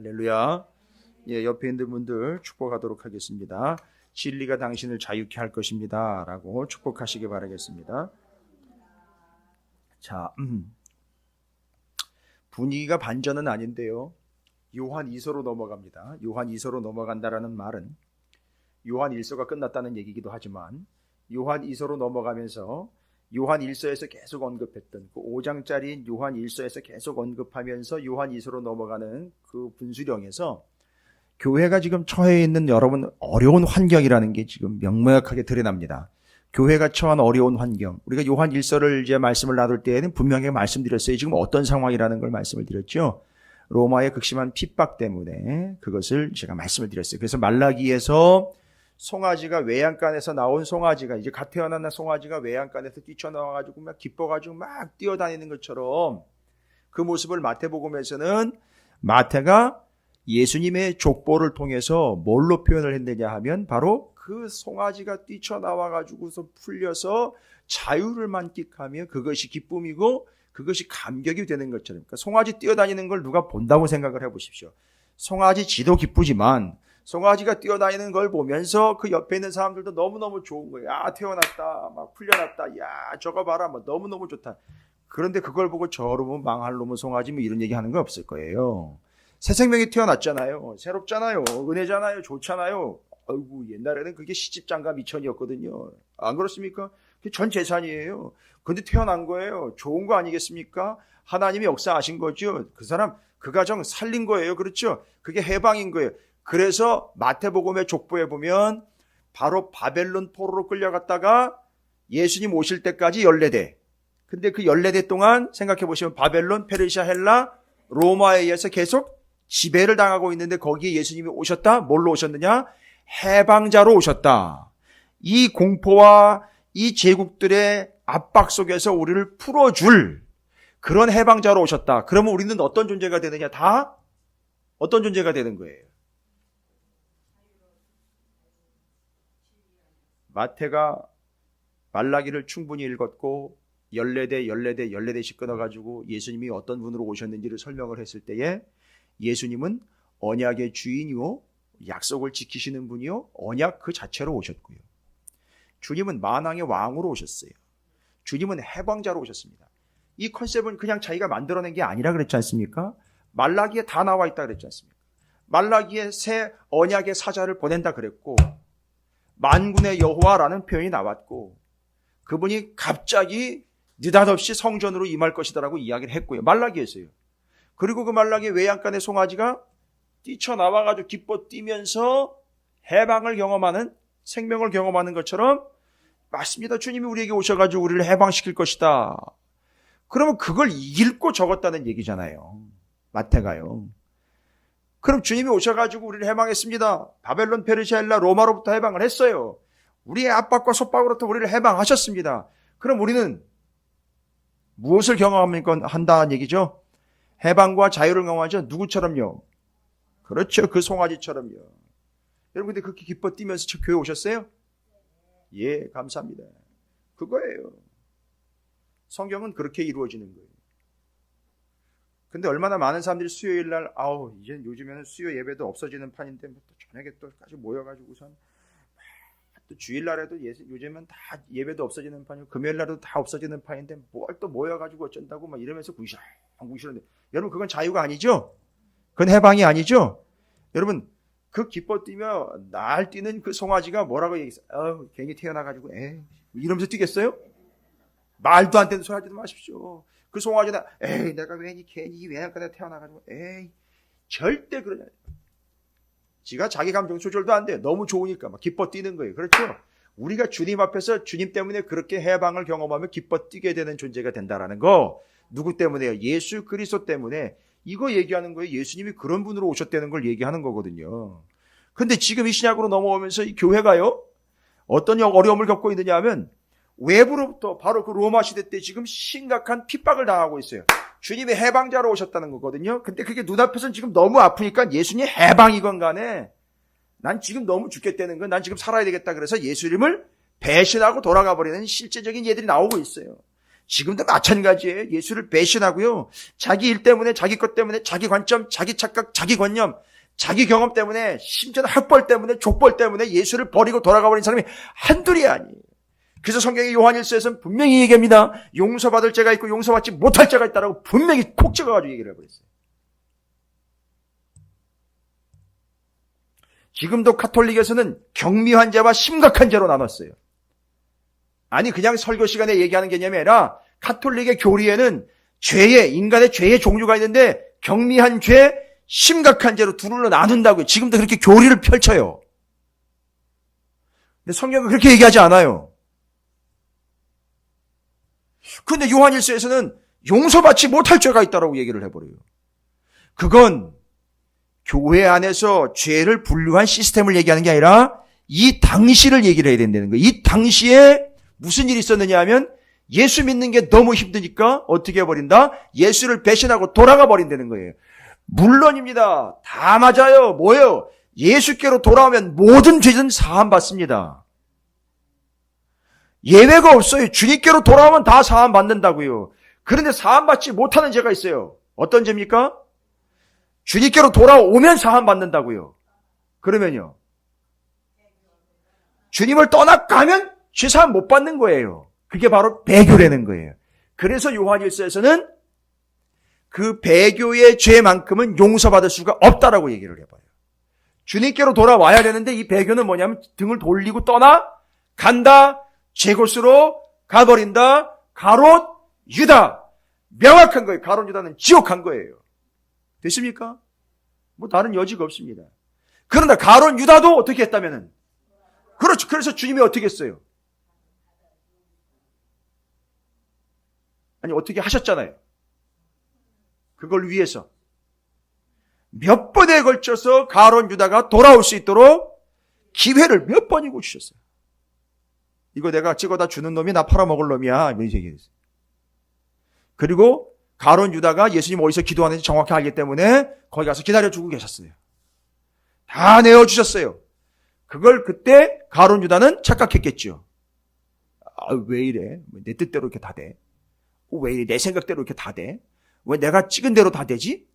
할렐루야. 예, 옆에 있는 분들 축복하도록 하겠습니다. 진리가 당신을 자유케 할 것입니다 라고 축복하시기 바라겠습니다. 자, 분위기가 반전은 아닌데요, 요한 2서로 넘어갑니다. 요한 2서로 넘어간다라는 말은 요한 1서가 끝났다는 얘기이기도 하지만 요한 2서로 넘어가면서 요한 1서에서 계속 언급했던 그 5장짜리 요한 1서에서 계속 언급하면서 요한 2서로 넘어가는 그 분수령에서 교회가 지금 처해 있는 여러분 어려운 환경이라는 게 지금 명명하게 드러납니다. 교회가 처한 어려운 환경, 우리가 요한 1서를 이제 말씀을 나눌 때에는 분명히 말씀드렸어요. 지금 어떤 상황이라는 걸 말씀을 드렸죠. 로마의 극심한 핍박 때문에 그것을 제가 말씀을 드렸어요. 그래서 말라기에서 송아지가 외양간에서 나온 송아지가, 이제 갓 태어난 송아지가 외양간에서 뛰쳐나와가지고 막 기뻐가지고 막 뛰어다니는 것처럼 그 모습을 마태복음에서는 마태가 예수님의 족보를 통해서 뭘로 표현을 했느냐 하면 바로 그 송아지가 뛰쳐나와가지고서 풀려서 자유를 만끽하며 그것이 기쁨이고 그것이 감격이 되는 것처럼, 그러니까 송아지 뛰어다니는 걸 누가 본다고 생각을 해보십시오. 송아지 지도 기쁘지만 송아지가 뛰어다니는 걸 보면서 그 옆에 있는 사람들도 너무너무 좋은 거예요. 야, 태어났다, 막 풀려났다, 야, 저거 봐라, 뭐 너무너무 좋다. 그런데 그걸 보고 저러면 망할 놈은 송아지 뭐 이런 얘기 하는 거 없을 거예요. 새 생명이 태어났잖아요. 새롭잖아요. 은혜잖아요. 좋잖아요. 아이고, 옛날에는 그게 시집장가 미천이었거든요. 안 그렇습니까? 그게 전 재산이에요. 근데 태어난 거예요. 좋은 거 아니겠습니까? 하나님이 역사하신 거죠. 그 사람, 그 가정 살린 거예요. 그렇죠? 그게 해방인 거예요. 그래서 마태복음의 족보에 보면 바로 바벨론 포로로 끌려갔다가 예수님 오실 때까지 14대. 근데 그 14대 동안 생각해 보시면 바벨론, 페르시아, 헬라, 로마에 의해서 계속 지배를 당하고 있는데 거기에 예수님이 오셨다? 뭘로 오셨느냐? 해방자로 오셨다. 이 공포와 이 제국들의 압박 속에서 우리를 풀어줄 그런 해방자로 오셨다. 그러면 우리는 어떤 존재가 되느냐? 다 어떤 존재가 되는 거예요? 마태가 말라기를 충분히 읽었고 14대씩 끊어가지고 예수님이 어떤 분으로 오셨는지를 설명을 했을 때에 예수님은 언약의 주인이요, 약속을 지키시는 분이요, 언약 그 자체로 오셨고요. 주님은 만왕의 왕으로 오셨어요. 주님은 해방자로 오셨습니다. 이 컨셉은 그냥 자기가 만들어낸 게 아니라 그랬지 않습니까? 말라기에 다 나와 있다 그랬지 않습니까? 말라기에 새 언약의 사자를 보낸다 그랬고 만군의 여호와라는 표현이 나왔고 그분이 갑자기 느닷없이 성전으로 임할 것이다라고 이야기를 했고요. 말라기에서요. 그리고 그 말라기 외양간의 송아지가 뛰쳐나와가지고 기뻐 뛰면서 해방을 경험하는, 생명을 경험하는 것처럼 맞습니다. 주님이 우리에게 오셔가지고 우리를 해방시킬 것이다. 그러면 그걸 읽고 적었다는 얘기잖아요. 마태가요. 그럼 주님이 오셔가지고 우리를 해방했습니다. 바벨론, 페르시아, 헬라, 로마로부터 해방을 했어요. 우리의 압박과 속박으로부터 우리를 해방하셨습니다. 그럼 우리는 무엇을 경험합니까? 한다는 얘기죠. 해방과 자유를 경험하죠. 누구처럼요? 그렇죠. 그 송아지처럼요. 여러분, 근데 그렇게 기뻐 뛰면서 교회 오셨어요? 예, 감사합니다. 그거예요. 성경은 그렇게 이루어지는 거예요. 근데 얼마나 많은 사람들이 수요일 날, 이제 요즘에는 수요 예배도 없어지는 판인데, 또 저녁에 또까지 모여가지고선, 또 주일날에도 요즘은 다 예배도 없어지는 판이고, 금요일날도 다 없어지는 판인데, 뭘 또 모여가지고 어쩐다고 막 이러면서 구시렁구시렁. 여러분, 그건 자유가 아니죠? 그건 해방이 아니죠? 여러분, 그 기뻐 뛰며 날 뛰는 그 송아지가 뭐라고 얘기했어요? 괜히 태어나가지고, 이러면서 뛰겠어요? 말도 안 되는 소리 하지 마십시오. 그 송아지는 내가 괜히 외양간에 태어나가지고 절대 그러냐. 지가 자기 감정 조절도 안 돼요. 너무 좋으니까 막 기뻐 뛰는 거예요. 그렇죠? 우리가 주님 앞에서 주님 때문에 그렇게 해방을 경험하며 기뻐 뛰게 되는 존재가 된다라는 거. 누구 때문에요? 예수 그리스도 때문에. 이거 얘기하는 거예요. 예수님이 그런 분으로 오셨다는 걸 얘기하는 거거든요. 근데 지금 이 신약으로 넘어오면서 이 교회가요, 어떤 어려움을 겪고 있느냐 하면 외부로부터 바로 그 로마 시대 때 지금 심각한 핍박을 당하고 있어요. 주님이 해방자로 오셨다는 거거든요. 근데 그게 눈앞에서는 지금 너무 아프니까 예수님 해방이건 간에 난 지금 너무 죽겠다는 건, 난 지금 살아야 되겠다 그래서 예수님을 배신하고 돌아가 버리는 실제적인 예들이 나오고 있어요. 지금도 마찬가지예요. 예수를 배신하고요. 자기 일 때문에, 자기 것 때문에, 자기 관점, 자기 착각, 자기 관념, 자기 경험 때문에, 심지어는 학벌 때문에, 족벌 때문에 예수를 버리고 돌아가버린 사람이 한둘이 아니에요. 그래서 성경의 요한일서에서는 분명히 얘기합니다. 용서받을 죄가 있고 용서받지 못할 죄가 있다라고 분명히 콕 찍어가지고 얘기를 해버렸어요. 지금도 카톨릭에서는 경미한 죄와 심각한 죄로 나눴어요. 아니 그냥 설교 시간에 얘기하는 개념이 아니라 카톨릭의 교리에는 인간의 죄의 종류가 있는데 경미한 죄, 심각한 죄로 둘로 나눈다고요. 지금도 그렇게 교리를 펼쳐요. 근데 성경은 그렇게 얘기하지 않아요. 그런데 요한일서에서는 용서받지 못할 죄가 있다고 얘기를 해버려요. 그건 교회 안에서 죄를 분류한 시스템을 얘기하는 게 아니라 이 당시를 얘기를 해야 된다는 거예요. 이 당시에 무슨 일이 있었느냐 하면 예수 믿는 게 너무 힘드니까 어떻게 해버린다? 예수를 배신하고 돌아가 버린다는 거예요. 물론입니다. 다 맞아요. 뭐예요? 예수께로 돌아오면 모든 죄는 사함 받습니다. 예외가 없어요. 주님께로 돌아오면 다 사함 받는다고요. 그런데 사함 받지 못하는 죄가 있어요. 어떤 죄입니까? 주님께로 돌아오면 사함 받는다고요. 그러면요. 주님을 떠나가면 죄사함 못 받는 거예요. 그게 바로 배교라는 거예요. 그래서 요한일서에서는 그 배교의 죄만큼은 용서받을 수가 없다라고 얘기를 해봐요. 주님께로 돌아와야 되는데 이 배교는 뭐냐면 등을 돌리고 떠나간다. 제 곳으로 가버린다. 가롯 유다. 명확한 거예요. 가롯 유다는 지옥 간 거예요. 됐습니까? 뭐 다른 여지가 없습니다. 그런데 가롯 유다도 어떻게 했다면은 그렇죠. 그래서 주님이 어떻게 했어요? 아니 어떻게 하셨잖아요. 그걸 위해서 몇 번에 걸쳐서 가롯 유다가 돌아올 수 있도록 기회를 몇 번이고 주셨어요. 이거 내가 찍어다 주는 놈이 나 팔아먹을 놈이야. 이런 얘기했어요. 그리고 가롯 유다가 예수님 어디서 기도하는지 정확히 알기 때문에 거기 가서 기다려주고 계셨어요. 다 내어주셨어요. 그걸 그때 가롯 유다는 착각했겠죠. 아, 왜 이래? 내 뜻대로 이렇게 다 돼? 왜 이래? 내 생각대로 이렇게 다 돼? 왜 내가 찍은 대로 다 되지?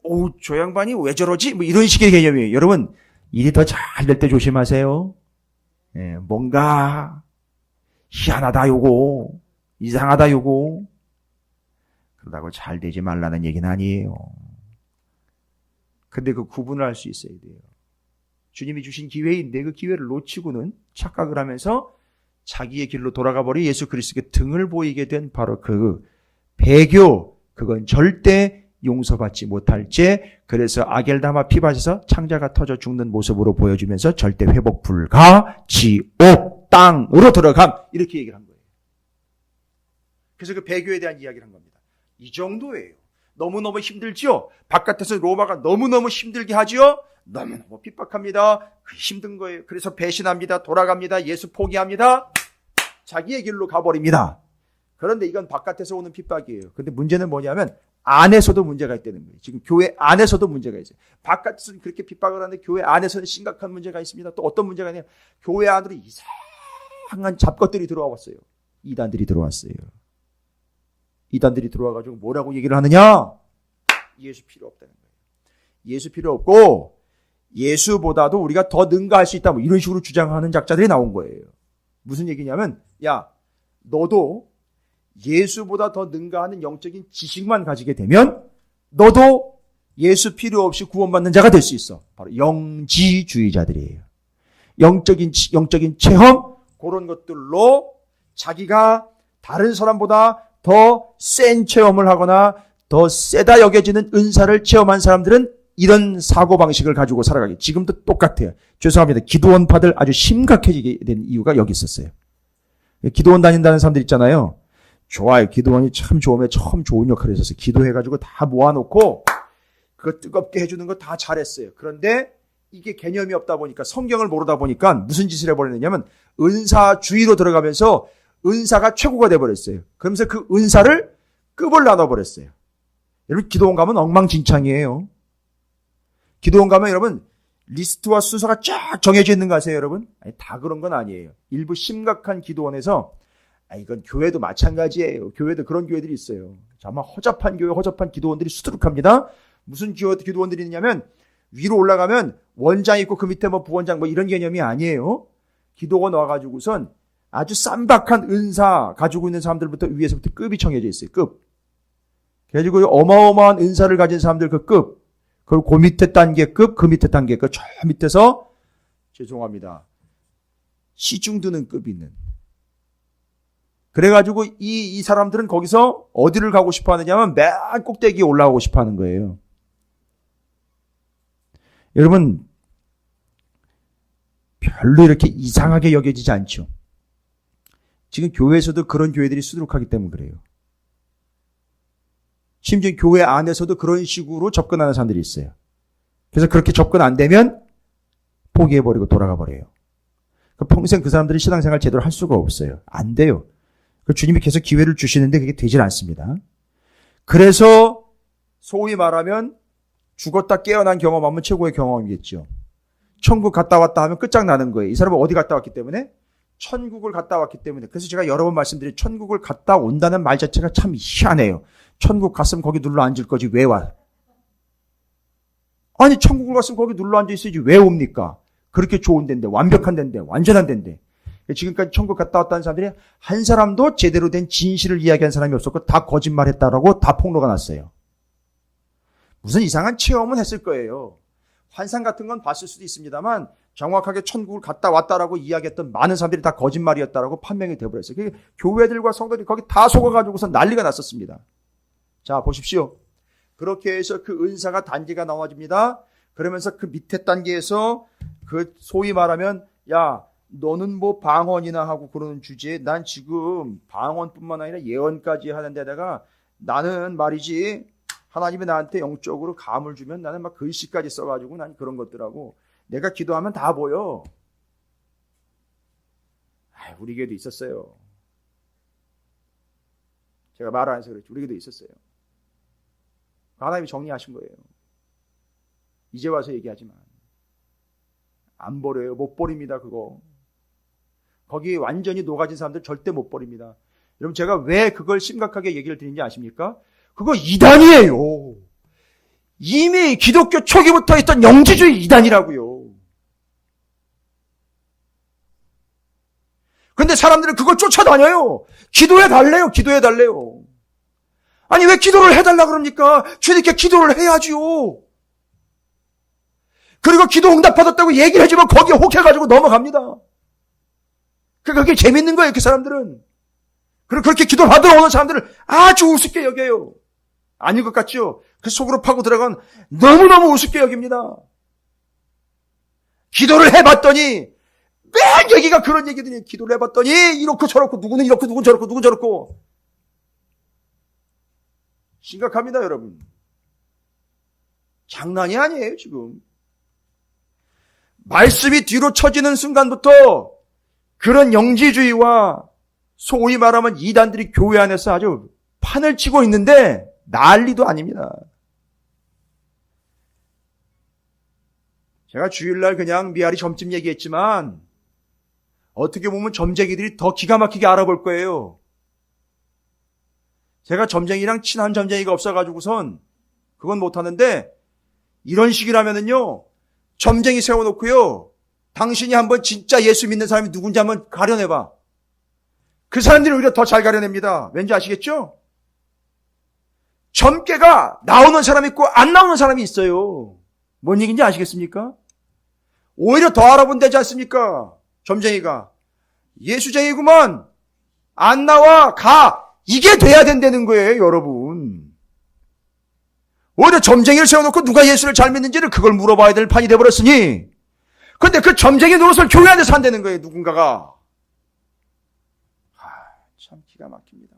오, 저 양반이 왜 저러지? 뭐 이런 식의 개념이에요. 여러분, 일이 더 잘 될 때 조심하세요. 예, 뭔가 희한하다 요거, 이상하다 요거. 그러다고 잘 되지 말라는 얘기는 아니에요. 근데 그 구분을 할 수 있어야 돼요. 주님이 주신 기회인데 그 기회를 놓치고는 착각을 하면서 자기의 길로 돌아가 버리 예수 그리스도께 등을 보이게 된 바로 그 배교, 그건 절대 용서받지 못할 죄. 그래서 아겔다마 피밭에서 창자가 터져 죽는 모습으로 보여주면서 절대 회복 불가, 지옥 땅으로 들어감, 이렇게 얘기를 한 거예요. 그래서 그 배교에 대한 이야기를 한 겁니다. 이 정도예요. 너무너무 힘들지요? 바깥에서 로마가 너무너무 힘들게 하지요? 너무너무 핍박합니다. 힘든 거예요. 그래서 배신합니다. 돌아갑니다. 예수 포기합니다. 자기의 길로 가버립니다. 그런데 이건 바깥에서 오는 핍박이에요. 그런데 문제는 뭐냐면 안에서도 문제가 있다는 거예요. 지금 교회 안에서도 문제가 있어요. 바깥에서는 그렇게 핍박을 하는데 교회 안에서는 심각한 문제가 있습니다. 또 어떤 문제가 있냐면 교회 안으로 이상한 잡것들이 들어왔어요. 이단들이 들어왔어요. 이단들이 들어와가지고 뭐라고 얘기를 하느냐? 예수 필요 없다는 거예요. 예수 필요 없고 예수보다도 우리가 더 능가할 수 있다. 뭐 이런 식으로 주장하는 작자들이 나온 거예요. 무슨 얘기냐면, 야, 너도 예수보다 더 능가하는 영적인 지식만 가지게 되면 너도 예수 필요 없이 구원받는 자가 될 수 있어. 바로 영지주의자들이에요. 영적인 체험, 그런 것들로 자기가 다른 사람보다 더 센 체험을 하거나 더 세다 여겨지는 은사를 체험한 사람들은 이런 사고방식을 가지고 살아가기. 지금도 똑같아요. 죄송합니다. 기도원파들 아주 심각해지게 된 이유가 여기 있었어요. 기도원 다닌다는 사람들 있잖아요. 좋아요. 기도원이 참 좋으면 참 좋은 역할을 했었어요. 기도해가지고 다 모아놓고 그거 뜨겁게 해주는 거 다 잘했어요. 그런데 이게 개념이 없다 보니까, 성경을 모르다 보니까 무슨 짓을 해버리느냐면 은사주의로 들어가면서 은사가 최고가 돼버렸어요. 그러면서 그 은사를 급을 나눠버렸어요. 여러분, 기도원 가면 엉망진창이에요. 기도원 가면 여러분 리스트와 순서가 쫙 정해져 있는 거 아세요, 여러분? 아니, 다 그런 건 아니에요. 일부 심각한 기도원에서 이건 교회도 마찬가지예요. 교회도 그런 교회들이 있어요. 아마 허접한 교회, 허접한 기도원들이 수두룩합니다. 무슨 기도원들이 있냐면 위로 올라가면 원장 있고 그 밑에 뭐 부원장 뭐 이런 개념이 아니에요. 기도원 와가지고선 아주 쌈박한 은사 가지고 있는 사람들부터 위에서부터 급이 정해져 있어요. 급. 그래가지고 어마어마한 은사를 가진 사람들 그 급. 그리고 그 밑에 단계급, 그 밑에 단계급, 저 밑에서 죄송합니다. 시중 드는 급이 있는. 그래가지고 이 사람들은 거기서 어디를 가고 싶어 하느냐면 맨 꼭대기에 올라가고 싶어 하는 거예요. 여러분, 별로 이렇게 이상하게 여겨지지 않죠. 지금 교회에서도 그런 교회들이 수두룩하기 때문에 그래요. 심지어 교회 안에서도 그런 식으로 접근하는 사람들이 있어요. 그래서 그렇게 접근 안 되면 포기해버리고 돌아가 버려요. 평생 그 사람들이 신앙생활 제대로 할 수가 없어요. 안 돼요. 주님이 계속 기회를 주시는데 그게 되질 않습니다. 그래서 소위 말하면 죽었다 깨어난 경험하면 최고의 경험이겠죠. 천국 갔다 왔다 하면 끝장나는 거예요. 이 사람은 어디 갔다 왔기 때문에? 천국을 갔다 왔기 때문에. 그래서 제가 여러 번 말씀드린 천국을 갔다 온다는 말 자체가 참 희한해요. 천국 갔으면 거기 눌러 앉을 거지 왜 와? 아니 천국을 갔으면 거기 눌러 앉아 있어야지 왜 옵니까? 그렇게 좋은 데인데 완벽한 데인데 완전한 데인데. 지금까지 천국 갔다 왔다는 사람들이 한 사람도 제대로 된 진실을 이야기한 사람이 없었고 다 거짓말했다라고 다 폭로가 났어요. 무슨 이상한 체험은 했을 거예요. 환상 같은 건 봤을 수도 있습니다만 정확하게 천국을 갔다 왔다라고 이야기했던 많은 사람들이 다 거짓말이었다라고 판명이 되어버렸어요. 그게 교회들과 성도들이 거기 다 속아가지고서 난리가 났었습니다. 자 보십시오. 그렇게 해서 그 은사가 단계가 나와집니다. 그러면서 그 밑에 단계에서 그 소위 말하면 야 너는 뭐 방언이나 하고 그러는 주제에 난 지금 방언뿐만 아니라 예언까지 하는 데다가 나는 말이지 하나님이 나한테 영적으로 감을 주면 나는 막 글씨까지 써가지고 난 그런 것들하고 내가 기도하면 다 보여. 우리 교회도 있었어요. 제가 말 안 해서 그렇지 우리 교회도 있었어요. 하나님이 정리하신 거예요. 이제 와서 얘기하지만 안 버려요. 못 버립니다. 그거. 거기 완전히 녹아진 사람들 절대 못 버립니다. 여러분 제가 왜 그걸 심각하게 얘기를 드리는지 아십니까? 그거 이단이에요. 이미 기독교 초기부터 있던 영지주의 이단이라고요. 근데 사람들은 그걸 쫓아다녀요. 기도해 달래요. 기도해 달래요. 아니 왜 기도를 해달라 그럽니까? 주님께 기도를 해야지요. 그리고 기도 응답받았다고 얘기를 해주면 거기에 혹해가지고 넘어갑니다. 그게 재밌는 거예요. 그 사람들은. 그리고 그렇게 기도를 받으러 오는 사람들을 아주 우습게 여겨요. 아닌 것 같죠? 그 속으로 파고 들어간 너무너무 우습게 여깁니다. 기도를 해봤더니 맨 여기가 그런 얘기들이 기도를 해봤더니 이렇고 저렇고 누구는 이렇고 누구는 저렇고 누구는 저렇고 심각합니다 여러분. 장난이 아니에요 지금. 말씀이 뒤로 처지는 순간부터 그런 영지주의와 소위 말하면 이단들이 교회 안에서 아주 판을 치고 있는데 난리도 아닙니다. 제가 주일날 그냥 미아리 점집 얘기했지만 어떻게 보면 점쟁이들이 더 기가 막히게 알아볼 거예요. 제가 점쟁이랑 친한 점쟁이가 없어가지고선 그건 못하는데 이런 식이라면은요 점쟁이 세워놓고요 당신이 한번 진짜 예수 믿는 사람이 누군지 한번 가려내봐. 그 사람들이 오히려 더 잘 가려냅니다. 왠지 아시겠죠? 점괘가 나오는 사람이 있고 안 나오는 사람이 있어요. 뭔 얘기인지 아시겠습니까? 오히려 더 알아본다지 않습니까? 점쟁이가 예수쟁이구만 안 나와 가 이게 돼야 된다는 거예요 여러분. 오히려 점쟁이를 세워놓고 누가 예수를 잘 믿는지를 그걸 물어봐야 될 판이 돼버렸으니 근데 그 점쟁이 노릇을 교회 안에서 한다는 거예요 누군가가. 참 기가 막힙니다.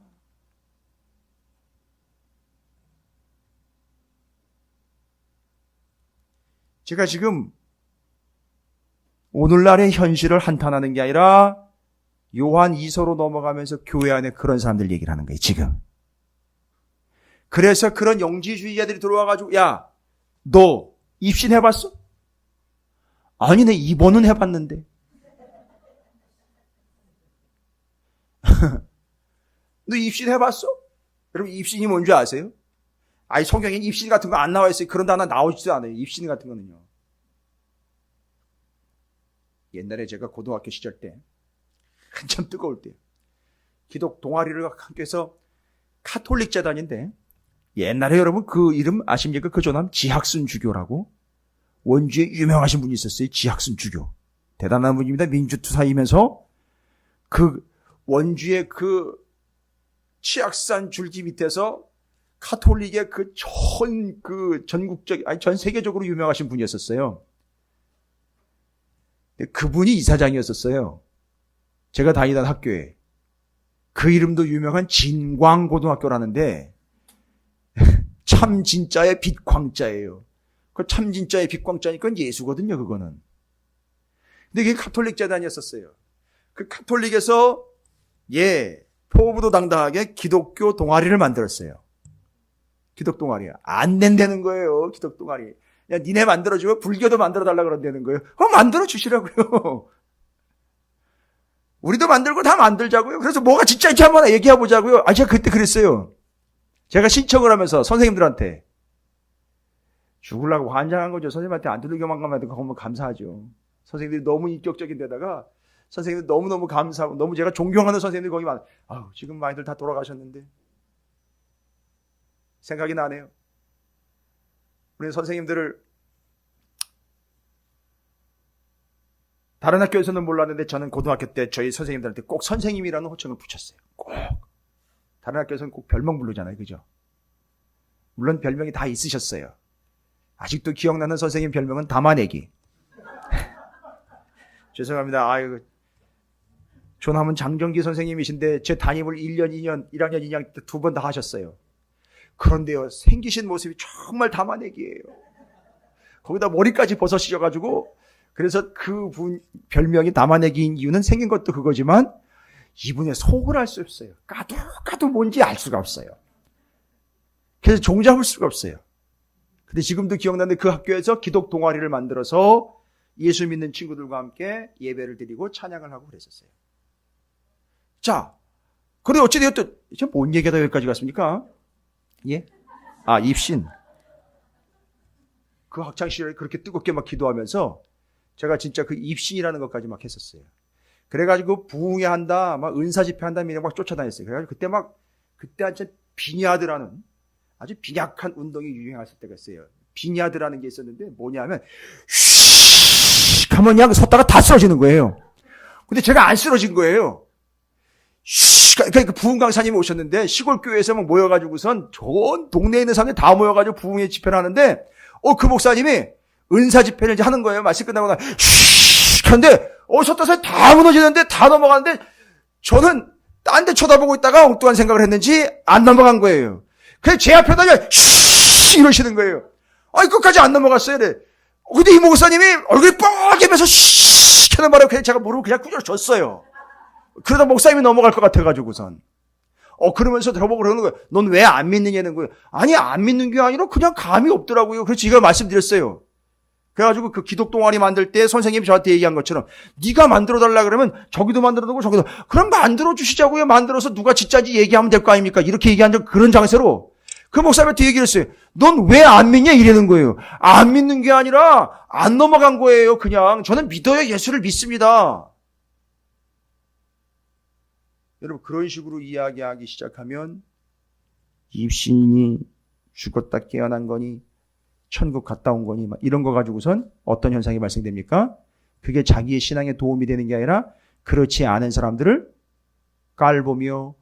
제가 지금 오늘날의 현실을 한탄하는 게 아니라 요한 2서로 넘어가면서 교회 안에 그런 사람들 얘기를 하는 거예요 지금. 그래서 그런 영지주의자들이 들어와가지고 야 너 입신 해봤어? 아니 내 입원은 해봤는데 너 입신 해봤어? 여러분 입신이 뭔지 아세요? 아니 성경에 입신 같은 거 안 나와 있어요. 그런 단어 나오지도 않아요. 입신 같은 거는요. 옛날에 제가 고등학교 시절 때 한참 뜨거울 때 기독 동아리를 함께해서 카톨릭 재단인데 옛날에 여러분 그 이름 아십니까? 그 조남 지학순 주교라고 원주에 유명하신 분이 있었어요. 지학순 주교. 대단한 분입니다. 민주투사이면서 그 원주의 그 치악산 줄기 밑에서 카톨릭의 전 세계적으로 유명하신 분이었었어요. 그분이 이사장이었었어요. 제가 다니던 학교에. 그 이름도 유명한 진광고등학교라는데 참 진짜의 빛광자예요. 그 참 진짜의 빛광자니까 예수거든요, 그거는. 근데 그게 카톨릭 재단이었었어요. 그 카톨릭에서 포부도 당당하게 기독교 동아리를 만들었어요. 기독 동아리. 안 된다는 거예요, 기독 동아리. 야, 니네 만들어주고 불교도 만들어달라고 그런다는 거예요. 만들어주시라고요. 우리도 만들고 다 만들자고요. 그래서 뭐가 진짜인지 한번 얘기해보자고요. 제가 그때 그랬어요. 제가 신청을 하면서 선생님들한테. 죽으려고 환장한 거죠. 선생님한테 안 두들겨만 가면 그건 감사하죠. 선생님들이 너무 인격적인 데다가 선생님들 너무너무 감사하고 너무 제가 존경하는 선생님들이 거기 많아요. 지금 많이들 다 돌아가셨는데 생각이 나네요. 우리 선생님들을 다른 학교에서는 몰랐는데 저는 고등학교 때 저희 선생님들한테 꼭 선생님이라는 호칭을 붙였어요. 꼭. 다른 학교에서는 꼭 별명 부르잖아요. 그죠? 물론 별명이 다 있으셨어요. 아직도 기억나는 선생님 별명은 담아내기. 죄송합니다. 존함은 장정기 선생님이신데 제 담임을 1년, 2년, 1학년, 2학년 때 2번 다 하셨어요. 그런데요, 생기신 모습이 정말 담아내기예요. 거기다 머리까지 벗어시셔가지고 그래서 그분 별명이 담아내기인 이유는 생긴 것도 그거지만 이분의 속을 알 수 없어요. 까도 뭔지 알 수가 없어요. 그래서 종잡을 수가 없어요. 근데 지금도 기억나는데 그 학교에서 기독 동아리를 만들어서 예수 믿는 친구들과 함께 예배를 드리고 찬양을 하고 그랬었어요. 자, 그런데 어찌되었든 뭔 얘기가 여기까지 갔습니까? 예? 입신. 그 학창시절에 그렇게 뜨겁게 막 기도하면서 제가 진짜 그 입신이라는 것까지 막 했었어요. 그래가지고 부흥회 한다, 막 은사 집회 한다, 막 쫓아다녔어요. 그래가지고 그때 한참 비냐드라는 아주 빈약한 운동이 유행했을 때가 있어요. 비냐드라는 게 있었는데 뭐냐면 슉 하면 그냥 섰다가 다 쓰러지는 거예요. 근데 제가 안 쓰러진 거예요. 그러니까 부흥 강사님이 오셨는데 시골 교회에서 막 모여가지고선 전 동네에 있는 사람들이 다 모여가지고 부흥회 집회를 하는데 그 목사님이 은사 집회를 이제 하는 거예요. 말씀 끝나고 나 하는데 섰다서 다 무너지는데 다 넘어가는데 저는 딴 데 쳐다보고 있다가 엉뚱한 생각을 했는지 안 넘어간 거예요. 그래서 제 앞에다 이러시는 거예요. 끝까지 안 넘어갔어요. 근데 이 목사님이 얼굴이 뻐개면서 하는 바람에 그냥 제가 무릎을 그냥 꾸짖어줬어요. 그러다 목사님이 넘어갈 것 같아가지고선. 그러면서 저보고 그러는 거예요. 넌 왜 안 믿느냐는 거예요. 아니, 안 믿는 게 아니라 그냥 감이 없더라고요. 그래서 제가 말씀드렸어요. 그래가지고 그 기독 동아리 만들 때 선생님이 저한테 얘기한 것처럼 네가 만들어달라 그러면 저기도 만들어두고 저기도 그럼 만들어주시자고요. 만들어서 누가 진짜인지 얘기하면 될 거 아닙니까? 이렇게 얘기한 적 그런 장세로 그 목사님한테 얘기를 했어요. 넌 왜 안 믿냐? 이러는 거예요. 안 믿는 게 아니라 안 넘어간 거예요. 그냥 저는 믿어야 예수를 믿습니다. 여러분 그런 식으로 이야기하기 시작하면 입신이 죽었다 깨어난 거니 천국 갔다 온 거니 막 이런 거 가지고선 어떤 현상이 발생됩니까? 그게 자기의 신앙에 도움이 되는 게 아니라 그렇지 않은 사람들을 깔보며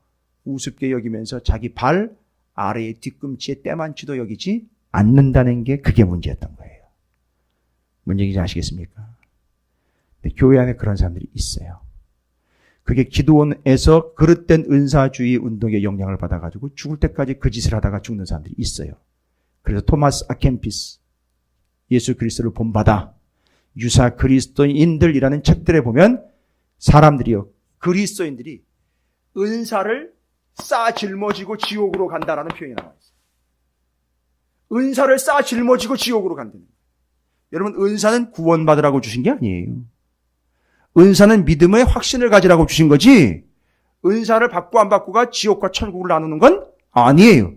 우습게 여기면서 자기 발 아래의 뒤꿈치에 때만치도 여기지 않는다는 게 그게 문제였던 거예요. 문제인지 아시겠습니까? 근데 교회 안에 그런 사람들이 있어요. 그게 기도원에서 그릇된 은사주의 운동에 영향을 받아가지고 죽을 때까지 그 짓을 하다가 죽는 사람들이 있어요. 그래서 토마스 아켄피스, 예수 그리스도를 본받아, 유사 그리스도인들이라는 책들에 보면 사람들이요, 그리스도인들이 은사를 쌓아 짊어지고 지옥으로 간다라는 표현이 나와 있어요. 은사를 쌓아 짊어지고 지옥으로 간다는 거예요. 여러분, 은사는 구원받으라고 주신 게 아니에요. 은사는 믿음의 확신을 가지라고 주신 거지, 은사를 받고 안 받고가 지옥과 천국을 나누는 건 아니에요.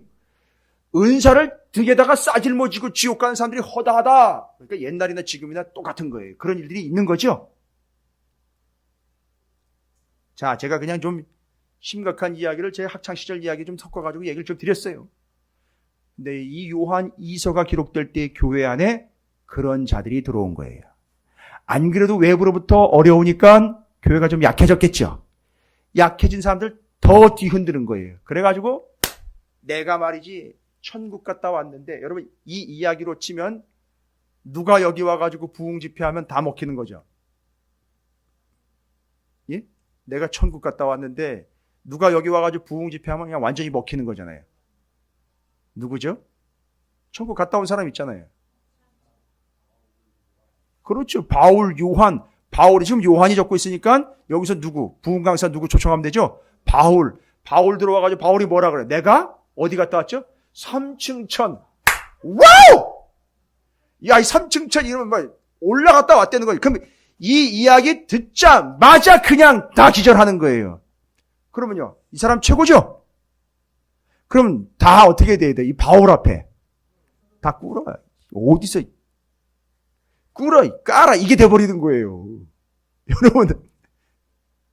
은사를 등에다가 싸질머지고 지옥 가는 사람들이 허다하다. 그러니까 옛날이나 지금이나 똑같은 거예요. 그런 일들이 있는 거죠. 자, 제가 그냥 좀 심각한 이야기를 제 학창시절 이야기 좀 섞어가지고 얘기를 좀 드렸어요. 근데 이 요한 2서가 기록될 때 교회 안에 그런 자들이 들어온 거예요. 안 그래도 외부로부터 어려우니까 교회가 좀 약해졌겠죠. 약해진 사람들 더 뒤흔드는 거예요. 그래가지고 내가 말이지 천국 갔다 왔는데, 여러분 이 이야기로 치면 누가 여기 와가지고 부흥 집회하면 다 먹히는 거죠. 예? 내가 천국 갔다 왔는데 누가 여기 와가지고 부흥 집회하면 그냥 완전히 먹히는 거잖아요. 누구죠? 천국 갔다 온 사람 있잖아요. 그렇죠. 바울, 요한. 바울이 지금 요한이 적고 있으니까 여기서 누구? 부흥 강사 누구 초청하면 되죠? 바울. 바울 들어와가지고 바울이 뭐라 그래? 내가 어디 갔다 왔죠? 3층 천. 와우! 야, 이 3층 천 이러면 뭐 올라갔다 왔다는 거예요. 그럼 이 이야기 듣자마자 그냥 다 기절하는 거예요. 그러면요, 이 사람 최고죠? 그럼 다 어떻게 돼야 돼? 이 바울 앞에 다 꿇어. 어디서 꿇어, 깔아, 이게 돼버리는 거예요. 여러분,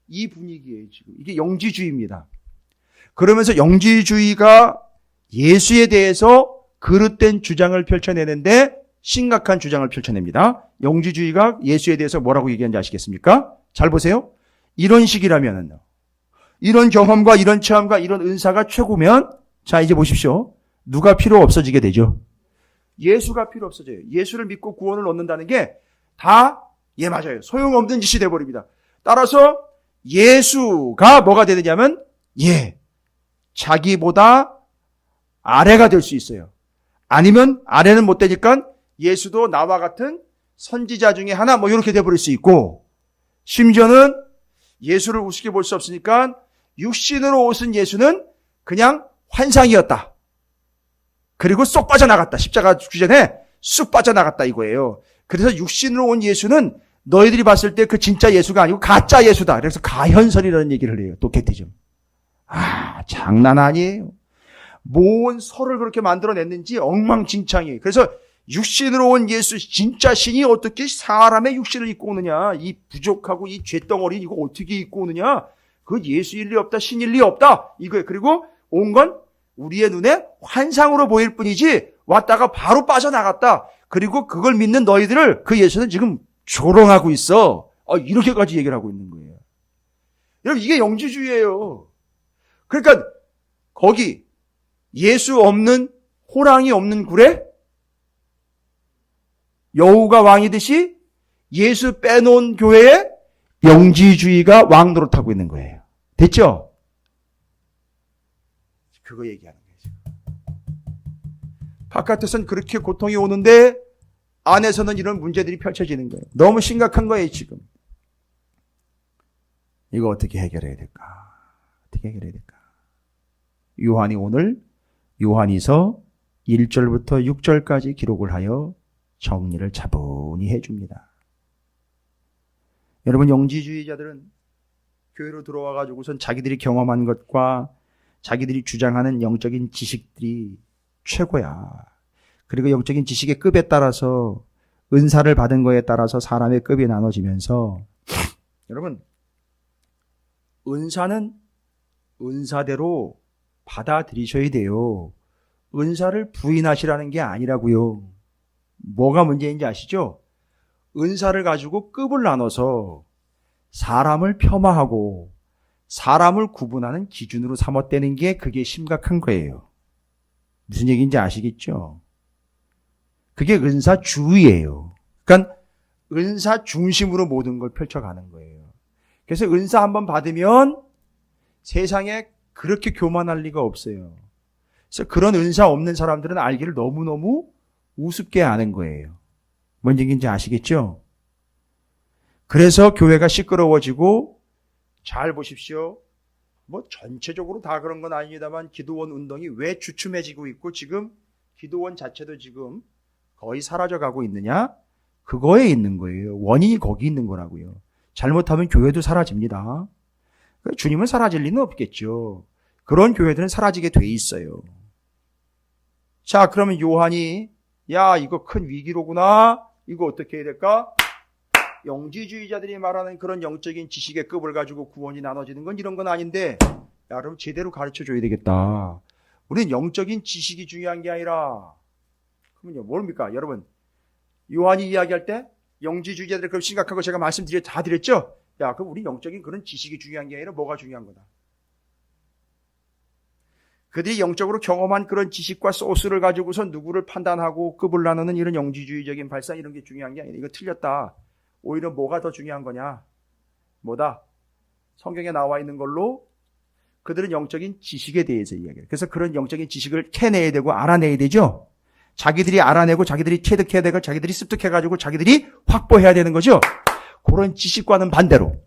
이 분위기예요 지금. 이게 영지주의입니다. 그러면서 영지주의가 예수에 대해서 그릇된 주장을 펼쳐내는데 심각한 주장을 펼쳐냅니다. 영지주의가 예수에 대해서 뭐라고 얘기하는지 아시겠습니까? 잘 보세요. 이런 식이라면, 이런 경험과 이런 체험과 이런 은사가 최고면, 자 이제 보십시오. 누가 필요 없어지게 되죠? 예수가 필요 없어져요. 예수를 믿고 구원을 얻는다는 게 다, 예 맞아요, 소용없는 짓이 돼버립니다. 따라서 예수가 뭐가 되느냐면, 예, 자기보다 아래가 될 수 있어요. 아니면 아래는 못 되니까 예수도 나와 같은 선지자 중에 하나, 뭐 이렇게 돼버릴 수 있고, 심지어는 예수를 우습게 볼 수 없으니까 육신으로 오신 예수는 그냥 환상이었다. 그리고 쏙 빠져나갔다. 십자가 죽기 전에 쑥 빠져나갔다 이거예요. 그래서 육신으로 온 예수는 너희들이 봤을 때 그 진짜 예수가 아니고 가짜 예수다. 그래서 가현설이라는 얘기를 해요. 또 게티즘. 아, 장난 아니에요. 뭔 설을 그렇게 만들어냈는지 엉망진창이에요. 그래서 육신으로 온 예수, 진짜 신이 어떻게 사람의 육신을 입고 오느냐. 이 부족하고 이 죄덩어리 이거 어떻게 입고 오느냐. 그 예수일 리 없다. 신일 리 없다. 이거예요. 그리고 온 건 우리의 눈에 환상으로 보일 뿐이지 왔다가 바로 빠져나갔다. 그리고 그걸 믿는 너희들을 그 예수는 지금 조롱하고 있어. 이렇게까지 얘기를 하고 있는 거예요. 여러분 이게 영지주의예요. 그러니까 거기 예수 없는, 호랑이 없는 굴에 여우가 왕이듯이 예수 빼놓은 교회에 영지주의가 왕노릇하고 있는 거예요. 됐죠? 그거 얘기하는 거예요. 지금. 바깥에서는 그렇게 고통이 오는데 안에서는 이런 문제들이 펼쳐지는 거예요. 너무 심각한 거예요 지금. 이거 어떻게 해결해야 될까? 어떻게 해결해야 될까? 요한이 오늘 요한이서 1절부터 6절까지 기록을 하여 정리를 차분히 해줍니다. 여러분 영지주의자들은 교회로 들어와가지고선 자기들이 경험한 것과 자기들이 주장하는 영적인 지식들이 최고야. 그리고 영적인 지식의 급에 따라서 은사를 받은 거에 따라서 사람의 급이 나눠지면서 여러분 은사는 은사대로 받아들이셔야 돼요. 은사를 부인하시라는 게 아니라고요. 뭐가 문제인지 아시죠? 은사를 가지고 급을 나눠서 사람을 폄하하고 사람을 구분하는 기준으로 삼았다는 게 그게 심각한 거예요. 무슨 얘기인지 아시겠죠? 그게 은사주의예요. 그러니까 은사 중심으로 모든 걸 펼쳐가는 거예요. 그래서 은사 한번 받으면 세상에 그렇게 교만할 리가 없어요. 그래서 그런 은사 없는 사람들은 알기를 너무너무 우습게 아는 거예요. 뭔 얘기인지 아시겠죠? 그래서 교회가 시끄러워지고, 잘 보십시오. 뭐 전체적으로 다 그런 건 아닙니다만 기도원 운동이 왜 주춤해지고 있고 지금 기도원 자체도 지금 거의 사라져가고 있느냐? 그거에 있는 거예요. 원인이 거기 있는 거라고요. 잘못하면 교회도 사라집니다. 주님은 사라질 리는 없겠죠. 그런 교회들은 사라지게 돼 있어요. 자, 그러면 요한이 야, 이거 큰 위기로구나. 이거 어떻게 해야 될까? 영지주의자들이 말하는 그런 영적인 지식의 급을 가지고 구원이 나눠지는 건 이런 건 아닌데, 야, 그럼 제대로 가르쳐줘야 되겠다. 우리는 영적인 지식이 중요한 게 아니라, 그러면요, 뭡니까? 여러분, 요한이 이야기할 때 영지주의자들이 그럼 심각한 거 제가 다 드렸죠? 야, 그럼 우리 영적인 그런 지식이 중요한 게 아니라 뭐가 중요한 거다? 그들이 영적으로 경험한 그런 지식과 소스를 가지고서 누구를 판단하고 급을 나누는 이런 영지주의적인 발상 이런 게 중요한 게 아니라 이거 틀렸다. 오히려 뭐가 더 중요한 거냐? 뭐다? 성경에 나와 있는 걸로 그들은 영적인 지식에 대해서 이야기해요. 그래서 그런 영적인 지식을 캐내야 되고 알아내야 되죠. 자기들이 알아내고 자기들이 체득해야 되고 자기들이 습득해가지고 자기들이 확보해야 되는 거죠. 그런 지식과는 반대로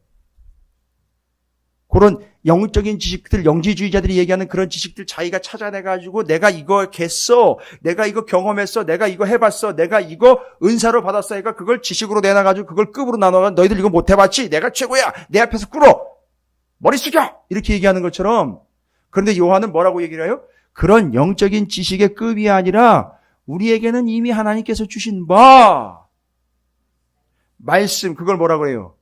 그런 영적인 지식들, 영지주의자들이 얘기하는 그런 지식들 자기가 찾아내가지고 내가 이거 겠어, 내가 이거 경험했어, 내가 이거 해봤어, 내가 이거 은사로 받았어 하니까 그걸 지식으로 내놔가지고 그걸 급으로 나눠가 너희들 이거 못 해봤지? 내가 최고야! 내 앞에서 꿇어! 머리 숙여! 이렇게 얘기하는 것처럼. 그런데 요한은 뭐라고 얘기를 해요? 그런 영적인 지식의 급이 아니라 우리에게는 이미 하나님께서 주신 말씀, 그걸 뭐라고 해요?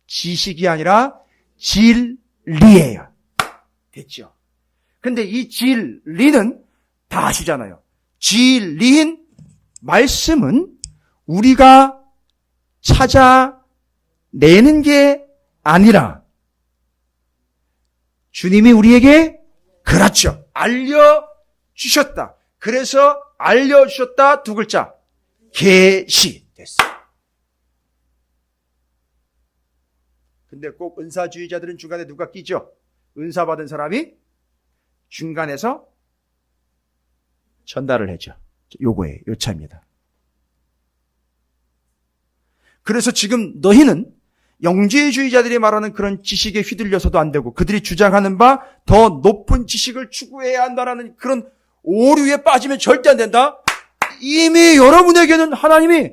지식이 아니라 진리예요. 됐죠? 근데 이 진리는 다 아시잖아요. 진리인 말씀은 우리가 찾아내는 게 아니라 주님이 우리에게 그렇죠. 알려주셨다. 그래서 알려주셨다. 두 글자. 계시 됐어요. 근데 꼭 은사주의자들은 중간에 누가 끼죠? 은사 받은 사람이 중간에서 전달을 해줘. 요거예요. 요 차입니다. 그래서 지금 너희는 영지주의자들이 말하는 그런 지식에 휘둘려서도 안 되고 그들이 주장하는 바 더 높은 지식을 추구해야 한다라는 그런 오류에 빠지면 절대 안 된다. 이미 여러분에게는 하나님이